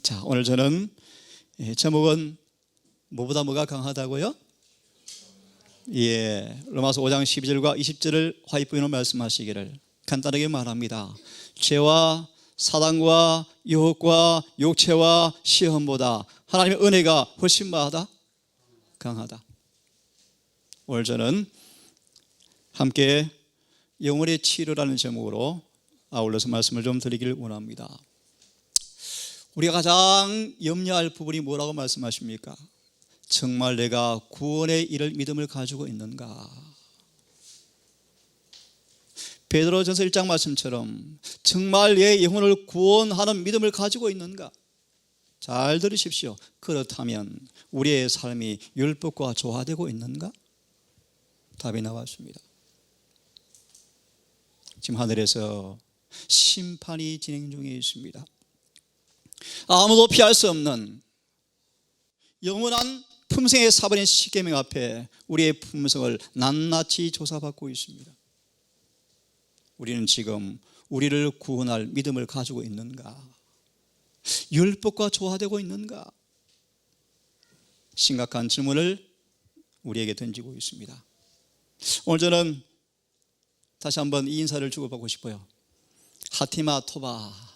자, 오늘 저는 제목은 뭐보다 뭐가 강하다고요? 로마서 5장 12절과 20절을 화이트보이로 말씀하시기를 간단하게 말합니다. 죄와 사단과 유혹과 욕체와 시험보다 하나님의 은혜가 훨씬 뭐하다? 강하다. 오늘 저는 함께 영혼의 치료라는 제목으로 아울러서 말씀을 좀 드리길 원합니다. 우리가 가장 염려할 부분이 뭐라고 말씀하십니까? 정말 내가 구원에 이를 믿음을 가지고 있는가? 베드로전서 1장 말씀처럼 정말 내 영혼을 구원하는 믿음을 가지고 있는가? 잘 들으십시오. 그렇다면 우리의 삶이 율법과 조화되고 있는가? 답이 나왔습니다. 지금 하늘에서 심판이 진행 중에 있습니다. 아무도 피할 수 없는 영원한 품성의 사버린 십계명 앞에 우리의 품성을 낱낱이 조사받고 있습니다. 우리는 지금 우리를 구원할 믿음을 가지고 있는가? 율법과 조화되고 있는가? 심각한 질문을 우리에게 던지고 있습니다. 오늘 저는 다시 한번 이 인사를 주고받고 싶어요. 하티마 토바.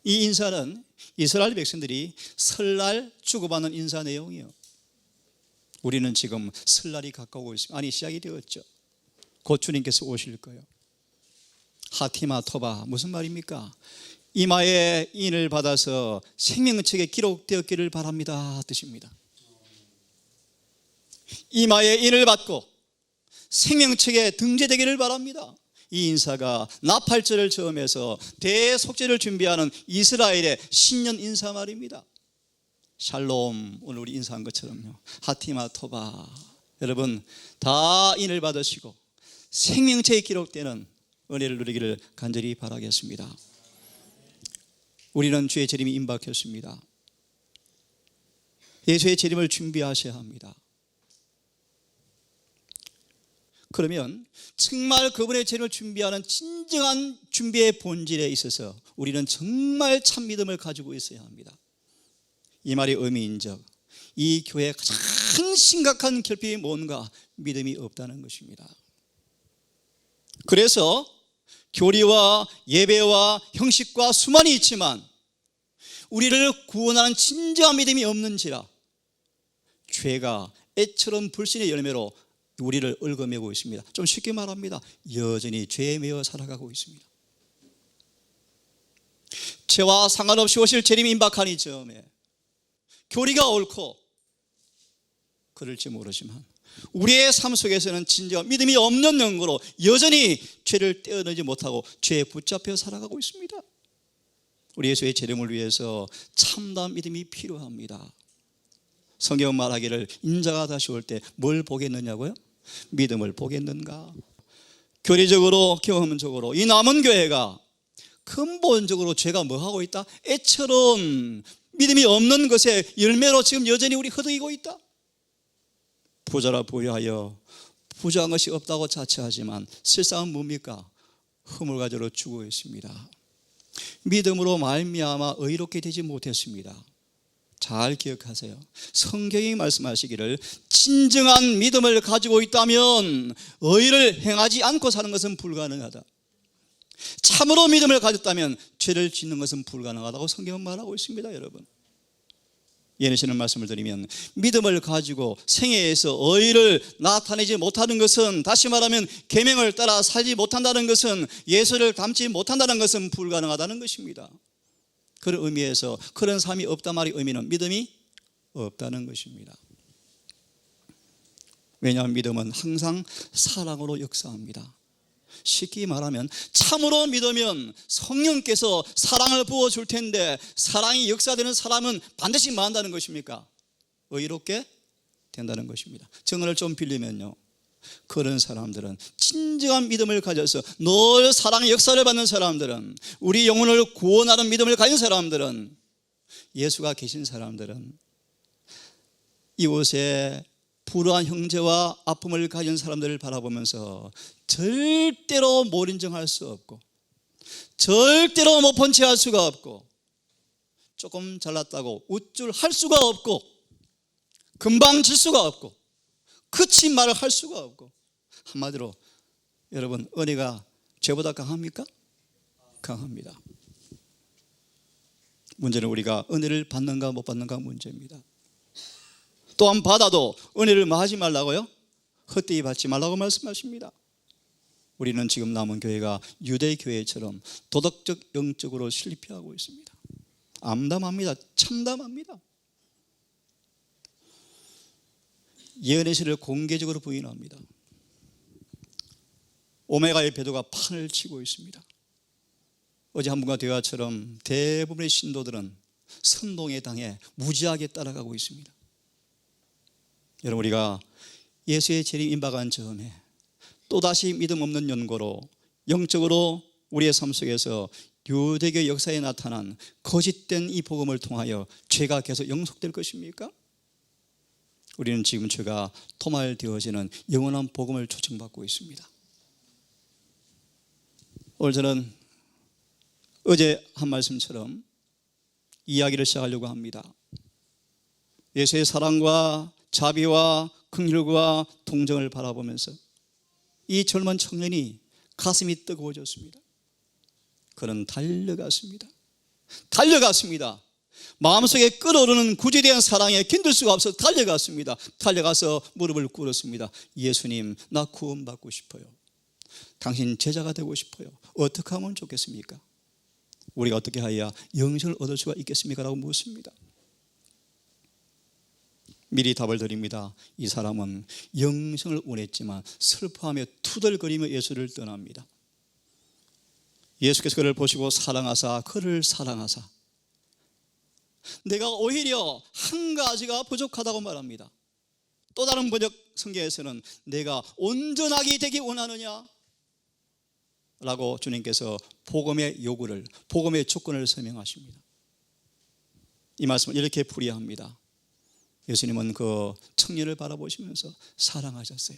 이 인사는 이스라엘 백성들이 설날 주고받는 인사 내용이에요. 우리는 지금 설날이 가까우고 있습니다. 아니, 시작이 되었죠. 곧 주님께서 오실 거예요. 하티마 토바, 무슨 말입니까? 이마에 인을 받아서 생명책에 기록되었기를 바랍니다 뜻입니다. 이마에 인을 받고 생명책에 등재되기를 바랍니다. 이 인사가 나팔절을 처음해서 대속죄를 준비하는 이스라엘의 신년 인사 말입니다. 샬롬, 오늘 우리 인사한 것처럼요. 하티마 토바. 여러분 다 인을 받으시고 생명책에 기록되는 은혜를 누리기를 간절히 바라겠습니다. 우리는 주의 재림이 임박했습니다. 예수의 재림을 준비하셔야 합니다. 그러면 정말 그분의 재림을 준비하는 진정한 준비의 본질에 있어서 우리는 정말 참 믿음을 가지고 있어야 합니다. 이 말의 의미인즉 이 교회의 가장 심각한 결핍이 뭔가? 믿음이 없다는 것입니다. 그래서 교리와 예배와 형식과 수만이 있지만 우리를 구원하는 진정한 믿음이 없는지라 죄가 애처럼 불신의 열매로 우리를 얽어매고 있습니다. 좀 쉽게 말합니다. 여전히 죄에 매여 살아가고 있습니다. 죄와 상관없이 오실 재림이 임박하니 즈음에 교리가 옳고 그럴지 모르지만 우리의 삶 속에서는 진정한 믿음이 없는 영으로 여전히 죄를 떼어내지 못하고 죄에 붙잡혀 살아가고 있습니다. 우리 예수의 재림을 위해서 참다운 믿음이 필요합니다. 성경은 말하기를 인자가 다시 올 때 뭘 보겠느냐고요? 믿음을 보겠는가? 교리적으로 경험적으로 이 남은 교회가 근본적으로 죄가 뭐하고 있다? 애처럼 믿음이 없는 것의 열매로 지금 여전히 우리 허덕이고 있다. 부자라 부유하여 부자한 것이 없다고 자처하지만 실상은 뭡니까? 허물가지로 죽어 있습니다. 믿음으로 말미암아 의롭게 되지 못했습니다. 잘 기억하세요. 성경이 말씀하시기를 진정한 믿음을 가지고 있다면 의를 행하지 않고 사는 것은 불가능하다. 참으로 믿음을 가졌다면 죄를 짓는 것은 불가능하다고 성경은 말하고 있습니다. 여러분, 예내시는 말씀을 드리면 믿음을 가지고 생애에서 의를 나타내지 못하는 것은, 다시 말하면 계명을 따라 살지 못한다는 것은, 예수를 닮지 못한다는 것은 불가능하다는 것입니다. 그런 의미에서 그런 삶이 없단 말의 의미는 믿음이 없다는 것입니다. 왜냐하면 믿음은 항상 사랑으로 역사합니다. 쉽게 말하면 참으로 믿으면 성령께서 사랑을 부어줄 텐데 사랑이 역사되는 사람은 반드시 뭐 한다는 것입니까? 의롭게 된다는 것입니다. 정언을 좀 빌리면요, 그런 사람들은, 진정한 믿음을 가져서 늘 사랑의 역사를 받는 사람들은, 우리 영혼을 구원하는 믿음을 가진 사람들은, 예수가 계신 사람들은 이곳에 불우한 형제와 아픔을 가진 사람들을 바라보면서 절대로 못 인정할 수 없고 절대로 못 번체할 수가 없고 조금 잘났다고 우쭐할 수가 없고, 금방 질 수가 없고, 그친 말을 할 수가 없고, 한마디로 여러분, 은혜가 죄보다 강합니까? 강합니다. 문제는 우리가 은혜를 받는가 못 받는가 문제입니다. 또한 받아도 은혜를 뭐 하지 말라고요? 헛되이 받지 말라고 말씀하십니다. 우리는 지금 남은 교회가 유대교회처럼 도덕적 영적으로 실패하고 있습니다. 암담합니다. 참담합니다. 예언의 시를 공개적으로 부인합니다. 오메가의 배도가 판을 치고 있습니다. 어제 한분과 대화처럼 대부분의 신도들은 선동에 당해 무지하게 따라가고 있습니다. 여러분, 우리가 예수의 재림 임박한 즈음에 또다시 믿음 없는 연고로 영적으로 우리의 삶 속에서 유대교 역사에 나타난 거짓된 이 복음을 통하여 죄가 계속 영속될 것입니까? 우리는 지금 죄가 토말되어지는 영원한 복음을 초청받고 있습니다. 오늘 저는 어제 한 말씀처럼 이야기를 시작하려고 합니다. 예수의 사랑과 자비와 긍휼과 동정을 바라보면서 이 젊은 청년이 가슴이 뜨거워졌습니다. 그는 달려갔습니다. 마음속에 끓어오르는 구제대한 사랑에 견딜 수가 없어서 달려갔습니다. 달려가서 무릎을 꿇었습니다. 예수님, 나 구원받고 싶어요. 당신 제자가 되고 싶어요. 어떻게 하면 좋겠습니까? 우리가 어떻게 해야 영생을 얻을 수가 있겠습니까? 라고 묻습니다. 미리 답을 드립니다. 이 사람은 영생을 원했지만 슬퍼하며 투덜거리며 예수를 떠납니다. 예수께서 그를 보시고 그를 사랑하사 내가 오히려 한 가지가 부족하다고 말합니다. 또 다른 번역 성경에서는 내가 온전하게 되기 원하느냐? 라고 주님께서 복음의 요구를, 복음의 조건을 설명하십니다. 이 말씀을 이렇게 풀이합니다. 예수님은 그 청년을 바라보시면서 사랑하셨어요.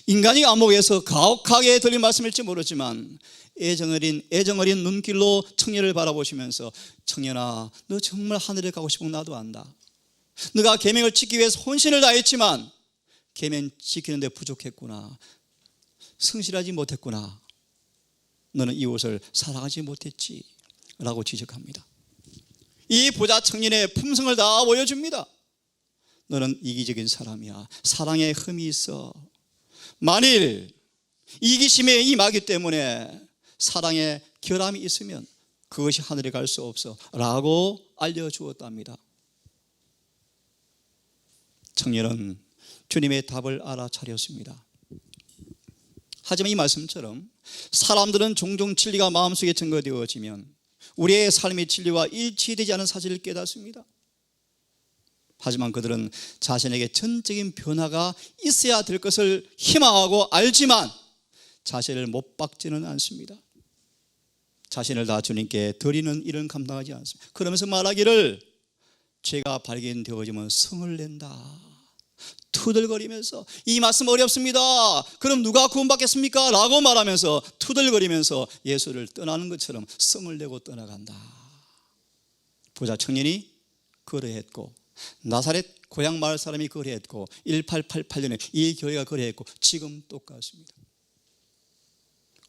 인간이 안목에서 가혹하게 들린 말씀일지 모르지만 애정어린 눈길로 청년을 바라보시면서 청년아, 너 정말 하늘에 가고 싶은 거 나도 안다. 너가 계명을 지키기 위해서 혼신을 다했지만 계명 지키는데 부족했구나. 성실하지 못했구나. 너는 이웃을 사랑하지 못했지 라고 지적합니다. 이 부자 청년의 품성을 다 보여줍니다. 너는 이기적인 사람이야. 사랑에 흠이 있어. 만일 이기심에 임하기 때문에 사랑에 결함이 있으면 그것이 하늘에 갈 수 없어 라고 알려주었답니다. 청년은 주님의 답을 알아차렸습니다. 하지만 이 말씀처럼 사람들은 종종 진리가 마음속에 증거되어지면 우리의 삶의 진리와 일치되지 않은 사실을 깨닫습니다. 하지만 그들은 자신에게 전적인 변화가 있어야 될 것을 희망하고 알지만 자신을 못 박지는 않습니다. 자신을 다 주님께 드리는 일은 감당하지 않습니다. 그러면서 말하기를 죄가 발견되어지면 성을 낸다. 투덜거리면서 이 말씀 어렵습니다. 그럼 누가 구원받겠습니까? 라고 말하면서 투덜거리면서 예수를 떠나는 것처럼 성을 내고 떠나간다. 부자 청년이 그러했고 나사렛 고향 마을 사람이 그러했고 1888년에 이 교회가 그러했고 지금 똑같습니다.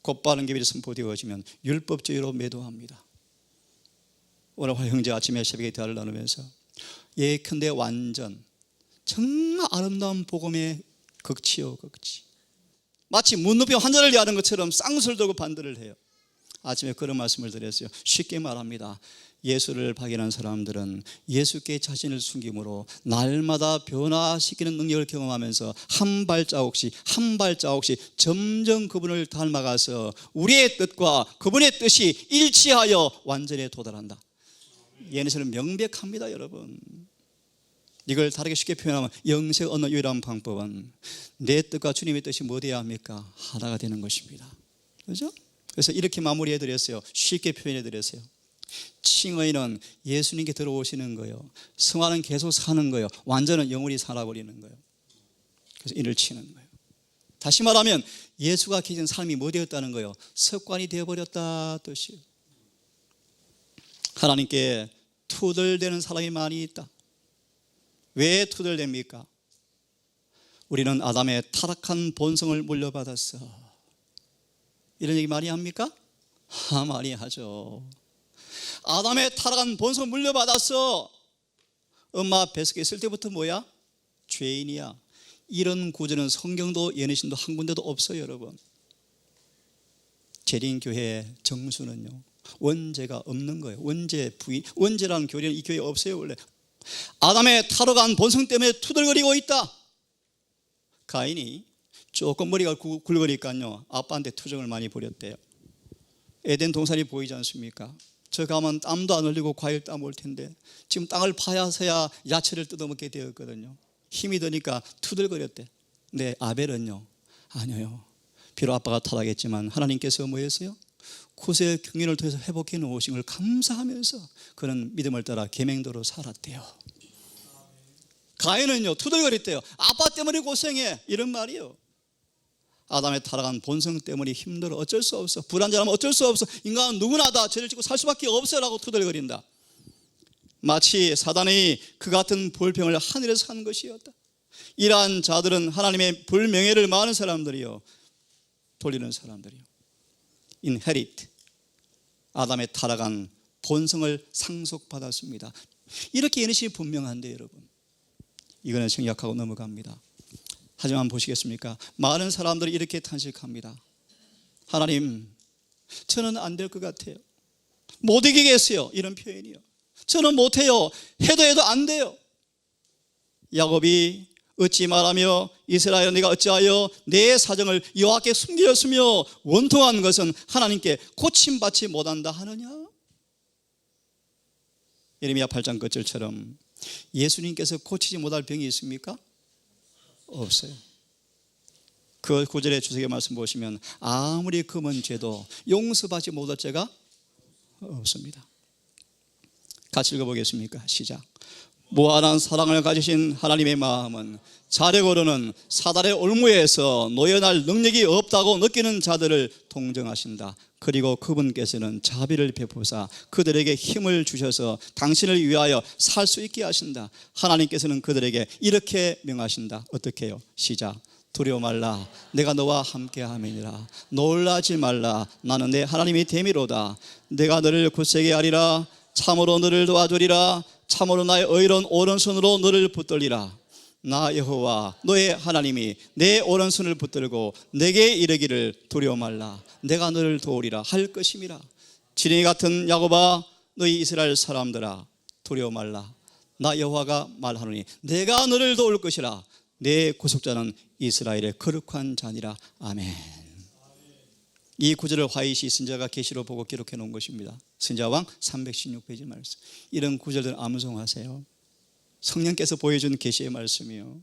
곧바른 계율이 선포되어지면 율법주의로 매도합니다. 오늘 형제 아침에 새벽에 대화를 나누면서 예컨대 완전 정말 아름다운 복음의 극치요 극치, 마치 문 높이 환자를 대하는 것처럼 쌍수를 들고 반대를 해요. 아침에 그런 말씀을 드렸어요. 쉽게 말합니다. 예수를 발견한 사람들은 예수께 자신을 숨김으로 날마다 변화시키는 능력을 경험하면서 한 발자국씩 점점 그분을 닮아가서 우리의 뜻과 그분의 뜻이 일치하여 완전에 도달한다. 예언에서는 명백합니다. 여러분, 이걸 다르게 쉽게 표현하면 영생 얻는 유일한 방법은 내 뜻과 주님의 뜻이 뭐 되어야 합니까? 하나가 되는 것입니다. 그렇죠? 그래서 이렇게 마무리해 드렸어요. 쉽게 표현해 드렸어요. 칭의는 예수님께 들어오시는 거예요. 성화는 계속 사는 거예요. 완전은 영원히 살아버리는 거예요. 그래서 인을 치는 거예요. 다시 말하면 예수가 계신 삶이 뭐 되었다는 거예요? 습관이 되어버렸다 뜻이에요. 하나님께 투덜대는 사람이 많이 있다. 왜 투덜댑니까? 우리는 아담의 타락한 본성을 물려받았어. 이런 얘기 많이 합니까? 많이 하죠. 아담의 타락한 본성을 물려받았어. 엄마 뱃속에 있을 때부터 뭐야? 죄인이야. 이런 구절은 성경도 예언신도 한 군데도 없어요, 여러분. 재림교회의 정수는요, 원죄가 없는 거예요. 원죄라는 교리는 이 교회에 없어요, 원래. 아담의 타락한 본성 때문에 투덜거리고 있다. 가인이 조금 머리가 굵으니까요, 아빠한테 투정을 많이 부렸대요. 에덴 동산이 보이지 않습니까? 저 가면 땀도 안 흘리고 과일 따먹을 텐데 지금 땅을 파야서야 야채를 뜯어먹게 되었거든요. 힘이 드니까 투덜거렸대. 근데 아벨은요, 아니요, 비록 아빠가 타락했지만 하나님께서 뭐 했어요? 구세의 경륜을 통해서 회복해 놓으신 걸 감사하면서 그는 믿음을 따라 계명대로 살았대요. 가인은요, 투덜거렸대요. 아빠 때문에 고생해, 이런 말이에요. 아담의 타락한 본성 때문에 힘들어, 어쩔 수 없어, 불안전하면 어쩔 수 없어, 인간은 누구나 다 죄를 짓고 살 수밖에 없어 라고 투덜거린다. 마치 사단이 그 같은 볼병을 하늘에서 한 것이었다. 이러한 자들은 하나님의 불명예를 많은 사람들이요, 돌리는 사람들이요, inherit, 아담의 타락한 본성을 상속받았습니다. 이렇게 예언이 분명한데 여러분, 이거는 생략하고 넘어갑니다. 하지만 보시겠습니까? 많은 사람들이 이렇게 탄식합니다. 하나님, 저는 안 될 것 같아요. 못 이기겠어요. 이런 표현이요. 저는 못해요. 해도 안 돼요. 야곱이 어찌 말하며 이스라엘아, 네가 어찌하여 내 사정을 여호와께 숨기었으며 원통한 것은 하나님께 고침받지 못한다 하느냐? 예레미야 8장 끝절처럼 예수님께서 고치지 못할 병이 있습니까? 없어요. 그 구절의 주석의 말씀 보시면 아무리 금은 죄도 용서받지 못할 죄가 없습니다. 같이 읽어보겠습니까? 시작. 무한한 사랑을 가지신 하나님의 마음은 자력으로는 사단의 올무에서 노여날 능력이 없다고 느끼는 자들을 동정하신다. 그리고 그분께서는 자비를 베푸사 그들에게 힘을 주셔서 당신을 위하여 살 수 있게 하신다. 하나님께서는 그들에게 이렇게 명하신다. 어떻게 해요? 시작. 두려워 말라, 내가 너와 함께 함이니라. 놀라지 말라, 나는 내 하나님이 됨이로다. 내가 너를 굳세게 하리라. 참으로 너를 도와주리라. 참으로 나의 의로운 오른손으로 너를 붙들리라. 나 여호와 너의 하나님이 내 오른손을 붙들고 내게 이르기를 두려워 말라, 내가 너를 도우리라 할 것임이라. 지렁이 같은 야곱아, 너희 이스라엘 사람들아, 두려워 말라. 나 여호와가 말하노니 내가 너를 도울 것이라. 내 구속자는 이스라엘의 거룩한 자니라. 아멘. 이 구절을 화이시 선지자가 계시로 보고 기록해 놓은 것입니다. 선지자왕 316페이지 말씀. 이런 구절들 암송하세요. 성령께서 보여준 계시의 말씀이요,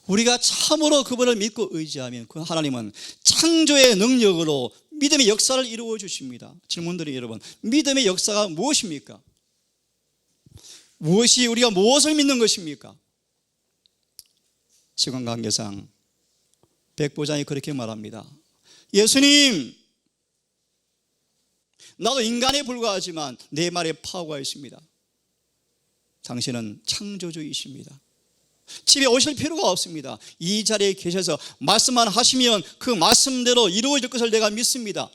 우리가 참으로 그분을 믿고 의지하면 그 하나님은 창조의 능력으로 믿음의 역사를 이루어 주십니다. 질문들이 여러분, 믿음의 역사가 무엇입니까? 우리가 무엇을 믿는 것입니까? 시간관계상 백부장이 그렇게 말합니다. 예수님, 나도 인간에 불과하지만 내 말에 파워가 있습니다. 당신은 창조주이십니다. 집에 오실 필요가 없습니다. 이 자리에 계셔서 말씀만 하시면 그 말씀대로 이루어질 것을 내가 믿습니다.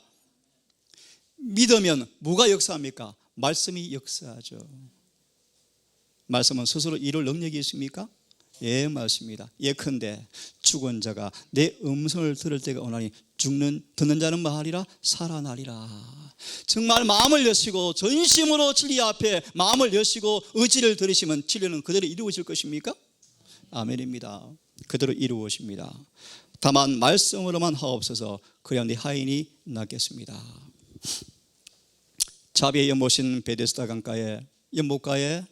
믿으면 뭐가 역사합니까? 말씀이 역사하죠. 말씀은 스스로 이룰 능력이 있습니까? 예, 맞습니다. 예컨대 죽은 자가 내 음성을 들을 때가 오나니 듣는 자는 뭐하리라? 살아나리라. 정말 마음을 여시고 전심으로 진리 앞에 마음을 여시고 의지를 들으시면 진리는 그대로 이루어질 것입니까? 아멘입니다. 그대로 이루어집니다. 다만 말씀으로만 하옵소서, 그래야 내 하인이 낫겠습니다. 자비의 연못인 베데스다 강가에, 연못가에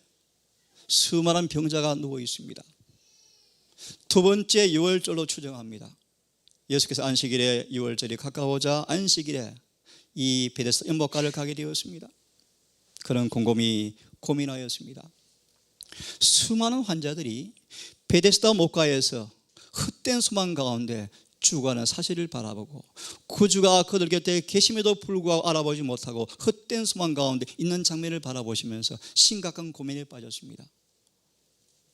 수많은 병자가 누워 있습니다. 두 번째 유월절로 추정합니다. 예수께서 안식일에, 유월절이 가까워자 안식일에 이 베데스다 연못가를 가게 되었습니다. 그는 곰곰이 고민하였습니다. 수많은 환자들이 베데스다 못가에서 헛된 소망 가운데 주가는 사실을 바라보고 그 주가 그들 곁에 계심에도 불구하고 알아보지 못하고 헛된 소망 가운데 있는 장면을 바라보시면서 심각한 고민에 빠졌습니다.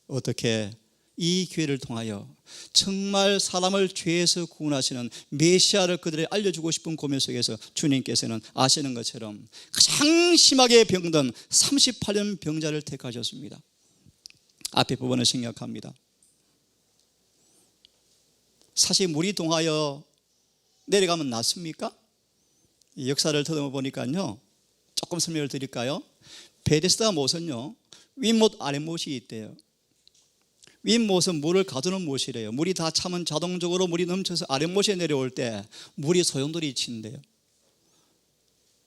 어떻게 이 기회를 통하여 정말 사람을 죄에서 구원하시는 메시아를 그들에게 알려주고 싶은 고민 속에서 주님께서는 아시는 것처럼 가장 심하게 병든 38년 병자를 택하셨습니다. 앞에 부분을 생략합니다. 사실 물이 동하여 내려가면 낫습니까? 역사를 더듬어 보니까요, 조금 설명을 드릴까요? 베데스다 못은요, 윗못 아랫못이 있대요. 윗못은 물을 가두는 못이래요. 물이 다 차면 자동적으로 물이 넘쳐서 아랫못에 내려올 때 물이 소용돌이 친대요.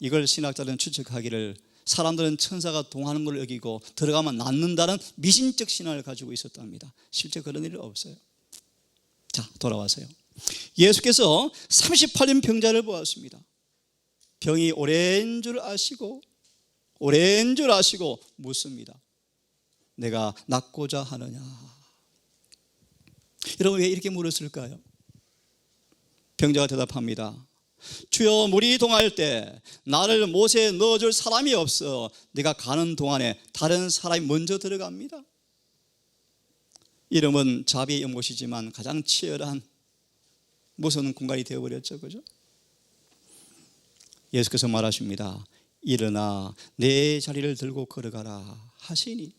이걸 신학자들은 추측하기를 사람들은 천사가 동하는 걸 여기고 들어가면 낫는다는 미신적 신앙을 가지고 있었답니다. 실제 그런 일은 없어요. 자, 돌아와서요. 예수께서 38년 병자를 보았습니다. 병이 오랜 줄 아시고 묻습니다. 내가 낫고자 하느냐. 여러분, 왜 이렇게 물었을까요? 병자가 대답합니다. 주여, 물이 동할 때 나를 못에 넣어줄 사람이 없어 내가 가는 동안에 다른 사람이 먼저 들어갑니다. 이름은 자비의 연못이지만 가장 치열한 무서운 공간이 되어버렸죠. 그죠? 예수께서 말하십니다. 일어나 내 자리를 들고 걸어가라 하시니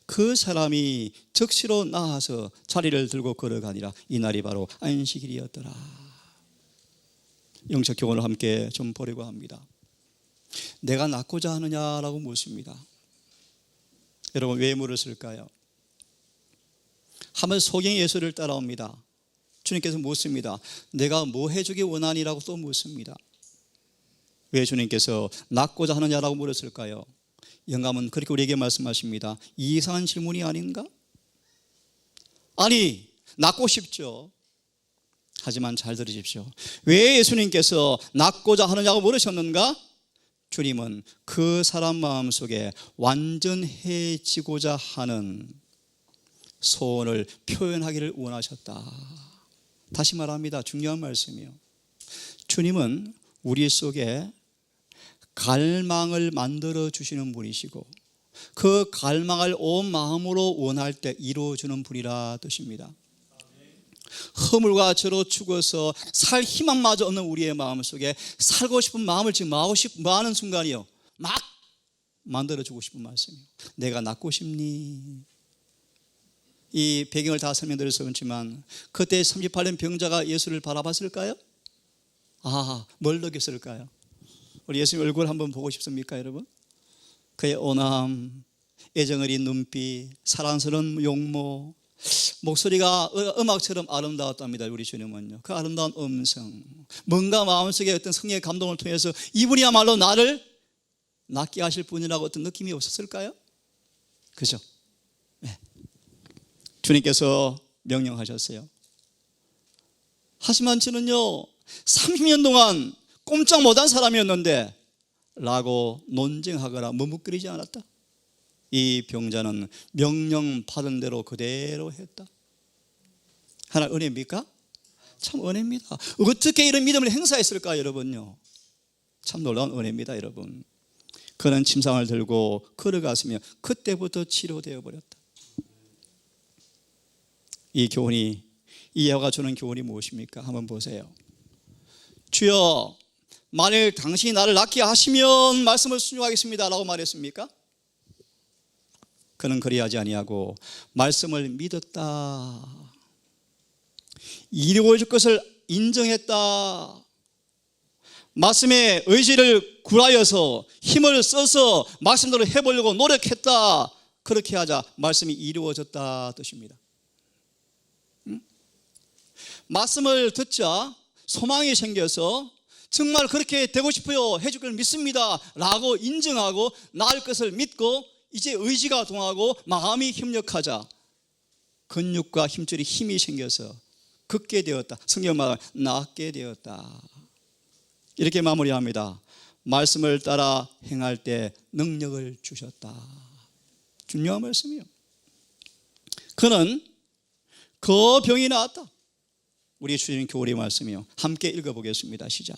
그 사람이 즉시로 나아서 자리를 들고 걸어가니라. 이날이 바로 안식일이었더라. 영적 교훈을 함께 좀 보려고 합니다. 내가 낫고자 하느냐라고 묻습니다. 여러분, 왜 물었을까요? 한번 소경 예수를 따라옵니다. 주님께서 묻습니다. 내가 뭐 해주기 원하니라고 또 묻습니다. 왜 주님께서 낫고자 하느냐라고 물었을까요? 영감은 그렇게 우리에게 말씀하십니다. 이상한 질문이 아닌가? 아니, 낫고 싶죠. 하지만 잘 들으십시오. 왜 예수님께서 낫고자 하느냐고 물으셨는가? 주님은 그 사람 마음속에 완전해지고자 하는 소원을 표현하기를 원하셨다. 다시 말합니다. 중요한 말씀이에요. 주님은 우리 속에 갈망을 만들어 주시는 분이시고 그 갈망을 온 마음으로 원할 때 이루어주는 분이라 뜻입니다. 허물과 죄로 죽어서 살 희망마저 없는 우리의 마음속에 살고 싶은 마음을 지금 마하는 순간이요, 막 만들어주고 싶은 말씀이에요. 내가 낫고 싶니? 이 배경을 다 설명드려서 그렇지만 그때 38년 병자가 예수를 바라봤을까요? 뭘 느꼈을까요? 우리 예수님 얼굴 한번 보고 싶습니까, 여러분? 그의 온함, 애정 어린 눈빛, 사랑스러운 용모, 목소리가 음악처럼 아름다웠답니다. 우리 주님은요, 그 아름다운 음성, 뭔가 마음속에 어떤 성령의 감동을 통해서 이분이야말로 나를 낫게 하실 분이라고 어떤 느낌이 없었을까요? 그죠? 네. 주님께서 명령하셨어요. 하지만 저는요 30년 동안 꼼짝 못한 사람이었는데 라고 논쟁하거나 머뭇거리지 않았다. 이 병자는 명령 받은 대로 그대로 했다. 하나 은혜입니까? 참 은혜입니다. 어떻게 이런 믿음을 행사했을까, 여러분요? 참 놀라운 은혜입니다, 여러분. 그는 침상을 들고 걸어갔으며 그때부터 치료되어 버렸다. 이 교훈이, 이 예화가 주는 교훈이 무엇입니까? 한번 보세요. 주여, 만일 당신이 나를 낫게 하시면 말씀을 순종하겠습니다 라고 말했습니까? 그는 그리하지 아니하고 말씀을 믿었다, 이루어질 것을 인정했다, 말씀에 의지를 구하여서 힘을 써서 말씀대로 해보려고 노력했다. 그렇게 하자 말씀이 이루어졌다 뜻입니다. 말씀을 듣자 소망이 생겨서 정말 그렇게 되고 싶어요, 해줄 걸 믿습니다 라고 인정하고 나을 것을 믿고 이제 의지가 동하고 마음이 협력하자 근육과 힘줄이 힘이 생겨서 걷게 되었다. 성경 말하면 낫게 되었다. 이렇게 마무리합니다. 말씀을 따라 행할 때 능력을 주셨다. 중요한 말씀이에요. 그는 그 병이 나았다. 우리 주신 교훈의 말씀이요. 함께 읽어보겠습니다. 시작.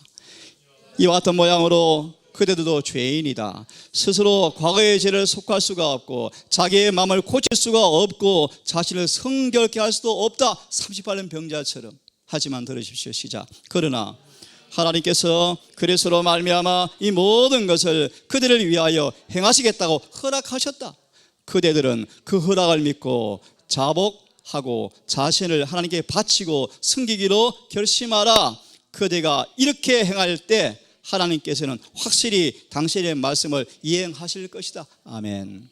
이와 같은 모양으로 그대들도 죄인이다. 스스로 과거의 죄를 속할 수가 없고 자기의 마음을 고칠 수가 없고 자신을 성결케 할 수도 없다. 38년 병자처럼. 하지만 들으십시오. 시작. 그러나 하나님께서 그리스도로 말미암아 이 모든 것을 그들을 위하여 행하시겠다고 허락하셨다. 그대들은 그 허락을 믿고 자복하고 자신을 하나님께 바치고 섬기기로 결심하라. 그대가 이렇게 행할 때 하나님께서는 확실히 당신의 말씀을 이행하실 것이다. 아멘.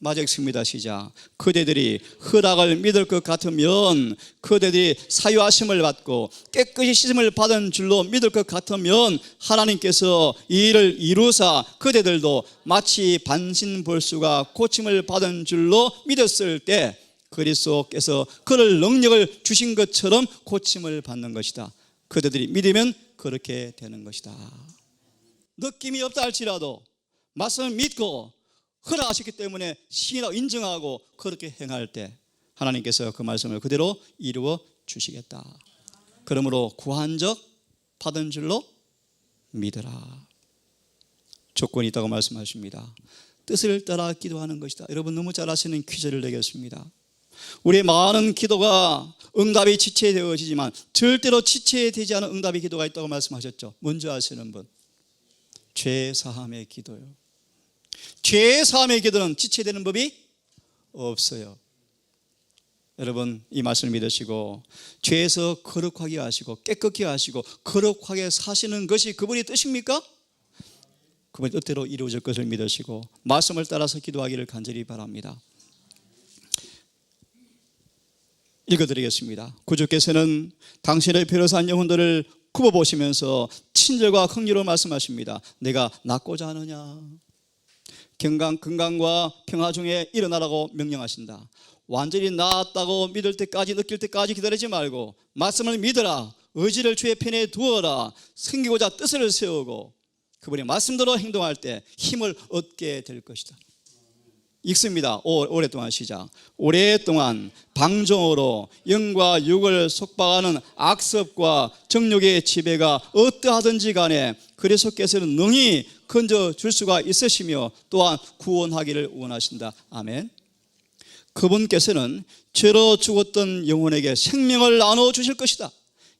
마저 읽습니다. 시작. 그대들이 허락을 믿을 것 같으면, 그대들이 사유하심을 받고 깨끗이 씻음을 받은 줄로 믿을 것 같으면 하나님께서 이 일을 이루사 그대들도 마치 반신벌수가 고침을 받은 줄로 믿었을 때 그리스도께서 그를 능력을 주신 것처럼 고침을 받는 것이다. 그대들이 믿으면 그렇게 되는 것이다. 느낌이 없다 할지라도 말씀을 믿고 허락하셨기 때문에 신이라고 인정하고 그렇게 행할 때 하나님께서 그 말씀을 그대로 이루어 주시겠다. 그러므로 구한 적 받은 줄로 믿으라. 조건이 있다고 말씀하십니다. 뜻을 따라 기도하는 것이다. 여러분 너무 잘 아시는 퀴즈를 내겠습니다. 우리의 많은 기도가 응답이 지체되어지지만 절대로 지체되지 않은 응답의 기도가 있다고 말씀하셨죠. 먼저 아시는 분, 죄사함의 기도요. 죄사함의 기도는 지체되는 법이 없어요. 여러분 이 말씀을 믿으시고 죄에서 거룩하게 하시고 깨끗게 하시고 거룩하게 사시는 것이 그분의 뜻입니까? 그분의 뜻대로 이루어질 것을 믿으시고 말씀을 따라서 기도하기를 간절히 바랍니다. 읽어드리겠습니다. 구주께서는 당신의 변호사한 영혼들을 굽어보시면서 친절과 긍휼로 말씀하십니다. 내가 낫고자 하느냐? 건강과 평화 중에 일어나라고 명령하신다. 완전히 나았다고 믿을 때까지, 느낄 때까지 기다리지 말고 말씀을 믿어라. 의지를 주의 편에 두어라. 섬기고자 뜻을 세우고 그분의 말씀대로 행동할 때 힘을 얻게 될 것이다. 읽습니다. 오랫동안 시작. 오랫동안 방종으로 영과 육을 속박하는 악습과 정욕의 지배가 어떠하든지 간에 그리스도께서는 능히 건져줄 수가 있으시며 또한 구원하기를 원하신다. 아멘. 그분께서는 죄로 죽었던 영혼에게 생명을 나눠주실 것이다.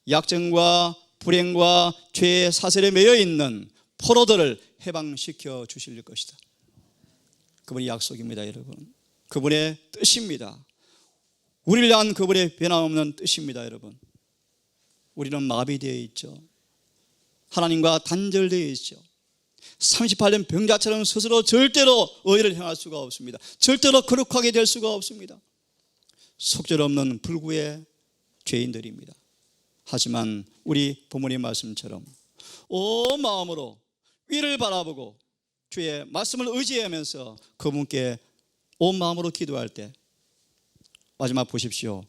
약점과 불행과 죄의 사슬에 매여 있는 포로들을 해방시켜 주실 것이다. 그분의 약속입니다. 여러분, 그분의 뜻입니다. 우리를 위한 그분의 변함없는 뜻입니다. 여러분, 우리는 마비되어 있죠. 하나님과 단절되어 있죠. 38년 병자처럼 스스로 절대로 의를 행할 수가 없습니다. 절대로 거룩하게 될 수가 없습니다. 속절없는 불구의 죄인들입니다. 하지만 우리 부모님 말씀처럼 온 마음으로 위를 바라보고 주의 말씀을 의지하면서 그분께 온 마음으로 기도할 때 마지막 보십시오.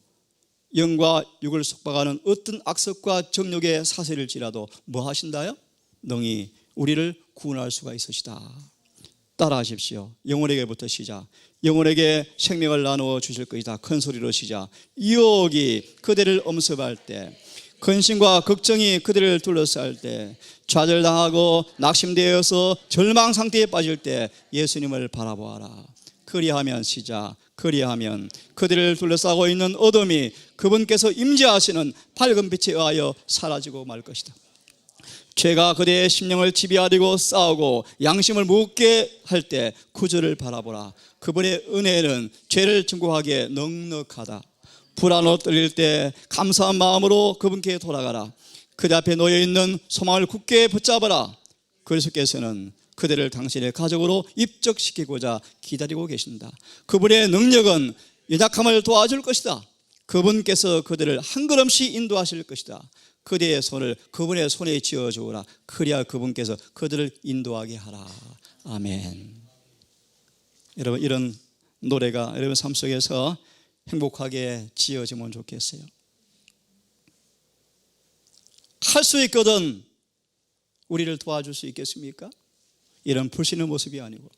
영과 육을 속박하는 어떤 악습과 정욕의 사슬일지라도 뭐 하신다요? 능히 우리를 구원할 수가 있으시다. 따라하십시오. 영혼에게부터 시작. 영혼에게 생명을 나누어 주실 것이다. 큰 소리로 시작. 유혹이 그대를 엄습할 때, 근심과 걱정이 그들을 둘러쌀 때, 좌절당하고 낙심되어서 절망 상태에 빠질 때 예수님을 바라보아라. 그리하면 시작. 그리하면 그들을 둘러싸고 있는 어둠이 그분께서 임재하시는 밝은 빛에 의하여 사라지고 말 것이다. 죄가 그대의 심령을 지배하려고 싸우고 양심을 묻게 할 때 구주를 바라보라. 그분의 은혜는 죄를 증거하기에 넉넉하다. 불안으로 떨릴 때 감사한 마음으로 그분께 돌아가라. 그대 앞에 놓여있는 소망을 굳게 붙잡아라. 그리스도께서는 그들을 당신의 가족으로 입적시키고자 기다리고 계신다. 그분의 능력은 연약함을 도와줄 것이다. 그분께서 그들을 한 걸음씩 인도하실 것이다. 그대의 손을 그분의 손에 쥐어주어라. 그리야 그분께서 그들을 인도하게 하라. 아멘. 여러분, 이런 노래가 여러분 삶 속에서 행복하게 지어지면 좋겠어요. 할 수 있거든 우리를 도와줄 수 있겠습니까? 이런 불신의 모습이 아니고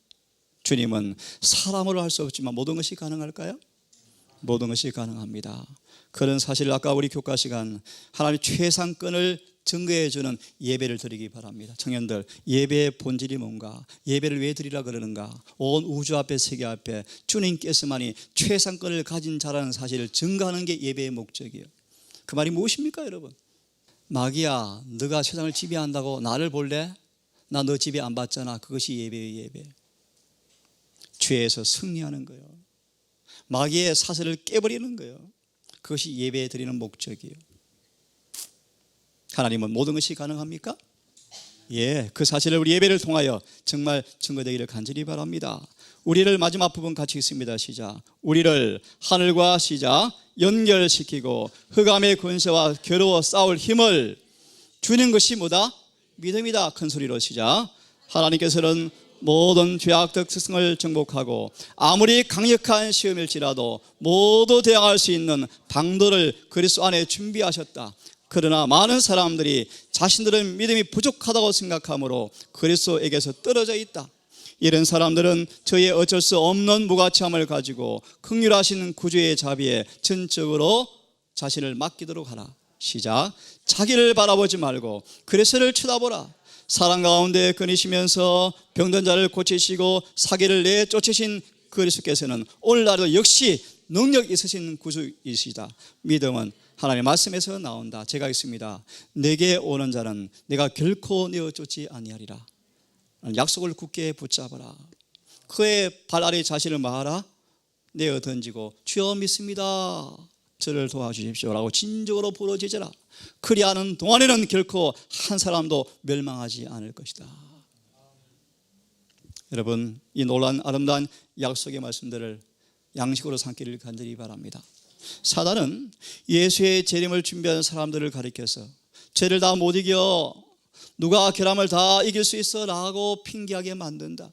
주님은 사람으로 할 수 없지만 모든 것이 가능할까요? 모든 것이 가능합니다. 그런 사실을 아까 우리 교과 시간 하나님의 최상권을 증거해 주는 예배를 드리기 바랍니다. 청년들, 예배의 본질이 뭔가, 예배를 왜 드리라 그러는가, 온 우주 앞에 세계 앞에 주님께서만이 최상권을 가진 자라는 사실을 증거하는 게 예배의 목적이에요. 그 말이 무엇입니까 여러분? 마귀야, 너가 세상을 지배한다고 나를 볼래? 나 너 지배 안 받잖아. 그것이 예배의 예배. 죄에서 승리하는 거예요. 마귀의 사슬을 깨버리는 거예요. 그것이 예배 드리는 목적이에요. 하나님은 모든 것이 가능합니까? 예, 그 사실을 우리 예배를 통하여 정말 증거되기를 간절히 바랍니다. 우리를 마지막 부분 같이 읽습니다. 시작. 우리를 하늘과 시작 연결시키고 흑암의 권세와 겨루어 싸울 힘을 주는 것이 뭐다? 믿음이다. 큰 소리로 시작. 하나님께서는 모든 죄악적 특성을 정복하고 아무리 강력한 시험일지라도 모두 대항할 수 있는 방도를 그리스도 안에 준비하셨다. 그러나 많은 사람들이 자신들은 믿음이 부족하다고 생각하므로 그리스도에게서 떨어져 있다. 이런 사람들은 저의 어쩔 수 없는 무가치함을 가지고 긍휼하신 구주의 자비에 전적으로 자신을 맡기도록 하라. 시작. 자기를 바라보지 말고 그리스도를 쳐다보라. 사랑 가운데 끊이시면서 병든 자를 고치시고 사기를 내쫓으신 그리스도께서는 오늘날도 역시 능력 있으신 구주이시다. 믿음은 하나님의 말씀에서 나온다. 제가 있습니다. 내게 오는 자는 내가 결코 내어쫓지 아니하리라. 약속을 굳게 붙잡아라. 그의 발 아래 자신을 마하라. 내어 던지고 주여 믿습니다. 저를 도와주십시오 라고 진정으로 부르짖으라. 그리하는 동안에는 결코 한 사람도 멸망하지 않을 것이다. 여러분, 이 놀라운 아름다운 약속의 말씀들을 양식으로 삼기를 간절히 바랍니다. 사단은 예수의 재림을 준비하는 사람들을 가리켜서 죄를 다 못 이겨, 누가 결함을 다 이길 수 있어 라고 핑계하게 만든다.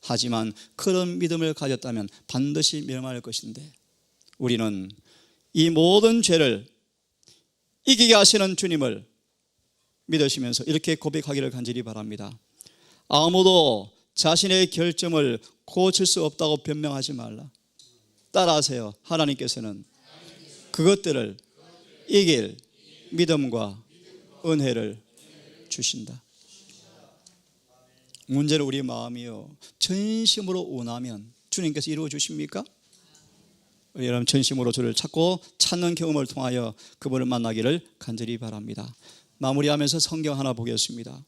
하지만 그런 믿음을 가졌다면 반드시 멸망할 것인데, 우리는 이 모든 죄를 이기게 하시는 주님을 믿으시면서 이렇게 고백하기를 간절히 바랍니다. 아무도 자신의 결점을 고칠 수 없다고 변명하지 말라. 따라하세요. 하나님께서는 그것들을 이길 믿음과 은혜를 주신다. 문제는 우리 마음이요, 전심으로 원하면 주님께서 이루어 주십니까? 여러분, 전심으로 주를 찾고 찾는 경험을 통하여 그분을 만나기를 간절히 바랍니다. 마무리하면서 성경 하나 보겠습니다.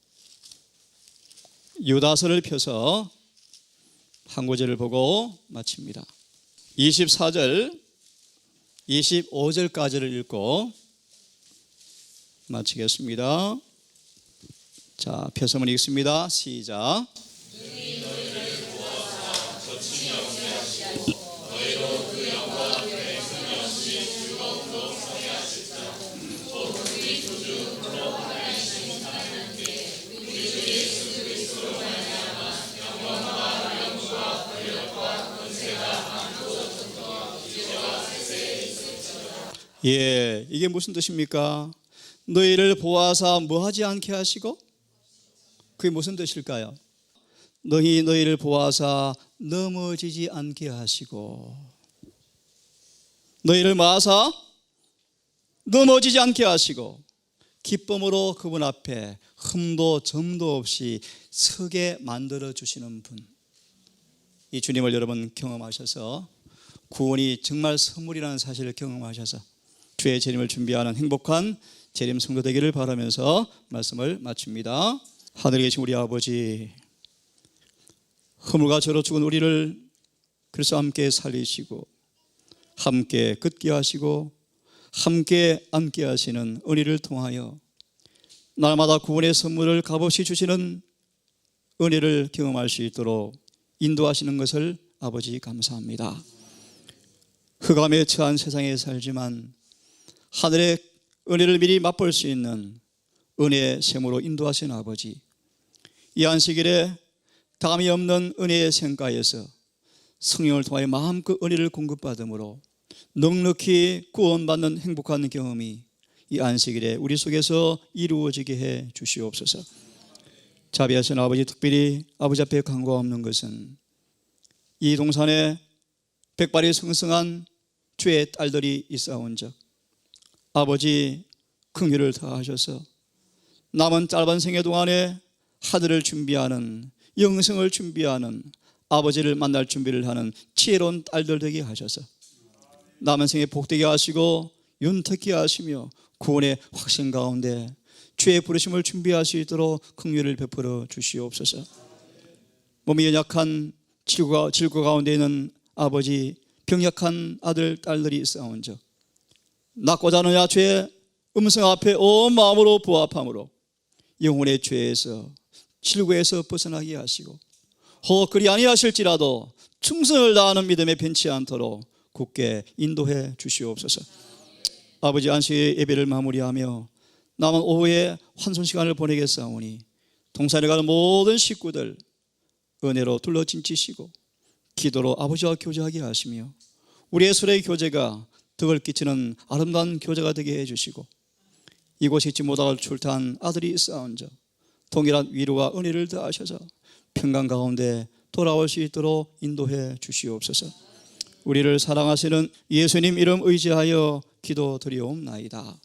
유다서를 펴서 한 구절을 보고 마칩니다. 24절 25절까지를 읽고 마치겠습니다. 자, 펴서문 읽습니다. 시작. 예, 이게 무슨 뜻입니까? 너희를 보아사 뭐하지 않게 하시고? 그게 무슨 뜻일까요? 너희를 보아사 넘어지지 않게 하시고, 너희를 보아사 넘어지지 않게 하시고, 기쁨으로 그분 앞에 흠도 점도 없이 서게 만들어 주시는 분. 이 주님을 여러분 경험하셔서 구원이 정말 선물이라는 사실을 경험하셔서 주의 재림을 준비하는 행복한 재림 성도 되기를 바라면서 말씀을 마칩니다. 하늘에 계신 우리 아버지, 허물과 죄로 죽은 우리를 그래서 함께 살리시고 함께 걷게 하시고 함께 앉게 하시는 은혜를 통하여 날마다 구원의 선물을 값없이 주시는 은혜를 경험할 수 있도록 인도하시는 것을 아버지 감사합니다. 흑암에 처한 세상에 살지만 하늘의 은혜를 미리 맛볼 수 있는 은혜의 샘으로 인도하신 아버지, 이 안식일에 담이 없는 은혜의 생가에서 성령을 통하여 마음껏 은혜를 공급받음으로 넉넉히 구원받는 행복한 경험이 이 안식일에 우리 속에서 이루어지게 해 주시옵소서. 자비하신 아버지, 특별히 아버지 앞에 간구하옵는 것은 이 동산에 백발이 성성한 주의 딸들이 있사온즉 아버지 긍휼을 더하셔서 남은 짧은 생애 동안에 하늘을 준비하는, 영생을 준비하는, 아버지를 만날 준비를 하는 지혜로운 딸들 되게 하셔서 남은 생에 복되게 하시고 윤택케 하시며 구원의 확신 가운데 주의 부르심을 준비할 수 있도록 긍휼을 베풀어 주시옵소서. 몸이 연약한 질고 가운데 있는 아버지, 병약한 아들 딸들이 있사온즉 낳고자 하는 야주의 음성 앞에 온 마음으로 부합함으로 영혼의 죄에서 질고에서 벗어나게 하시고 혹 그리 아니하실지라도 충성을 다하는 믿음에 변치 않도록 굳게 인도해 주시옵소서. 아버지, 안식의 예배를 마무리하며 남은 오후에 환송 시간을 보내겠사오니 동산에 가는 모든 식구들 은혜로 둘러진치시고 기도로 아버지와 교제하게 하시며 우리의 술의 교제가 덕을 끼치는 아름다운 교제가 되게 해주시고 이곳에 있지 못할 출타한 아들이 있사온즉 동일한 위로와 은혜를 더하셔서 평강 가운데 돌아올 수 있도록 인도해 주시옵소서. 우리를 사랑하시는 예수님 이름 의지하여 기도드리옵나이다.